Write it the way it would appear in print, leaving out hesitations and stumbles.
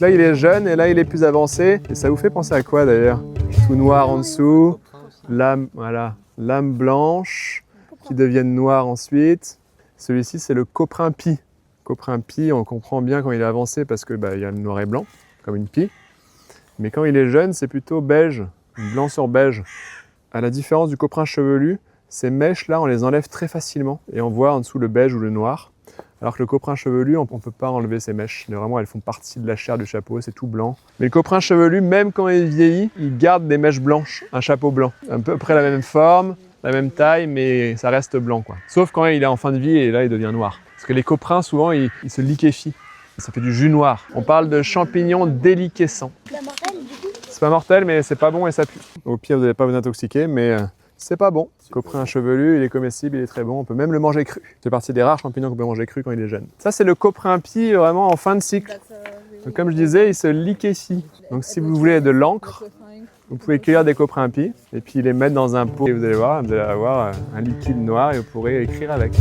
là, il est jeune et là, il est plus avancé. Et ça vous fait penser à quoi d'ailleurs? Tout noir en dessous, lame, voilà, lame blanche qui deviennent noires ensuite. Celui-ci, c'est le coprin pie. Coprin pie, on comprend bien quand il est avancé parce que il y a le noir et blanc, comme une pie. Mais quand il est jeune, c'est plutôt beige, blanc sur beige. À la différence du coprin chevelu, ces mèches-là, on les enlève très facilement et on voit en dessous le beige ou le noir. Alors que le coprin chevelu, on ne peut pas enlever ces mèches. Vraiment, elles font partie de la chair du chapeau, c'est tout blanc. Mais le coprin chevelu, même quand il vieillit, il garde des mèches blanches, un chapeau blanc. À peu près la même forme, la même taille, mais ça reste blanc, quoi. Sauf quand il est en fin de vie et là, il devient noir. Parce que les coprins, souvent, ils se liquéfient. Ça fait du jus noir. On parle de champignons déliquescents. C'est mortel du coup? C'est pas mortel, mais c'est pas bon et ça pue. Au pire, vous n'allez pas vous intoxiquer, mais c'est pas bon. Le coprin chevelu, il est comestible, il est très bon. On peut même le manger cru. C'est partie des rares champignons qu'on peut manger cru quand il est jeune. Ça, c'est le coprin pie vraiment en fin de cycle. Donc, comme je disais, il se liquéfie. Donc, si vous voulez de l'encre, vous pouvez cueillir des coprins pie et puis les mettre dans un pot. Et vous allez voir, vous allez avoir un liquide noir et vous pourrez écrire avec.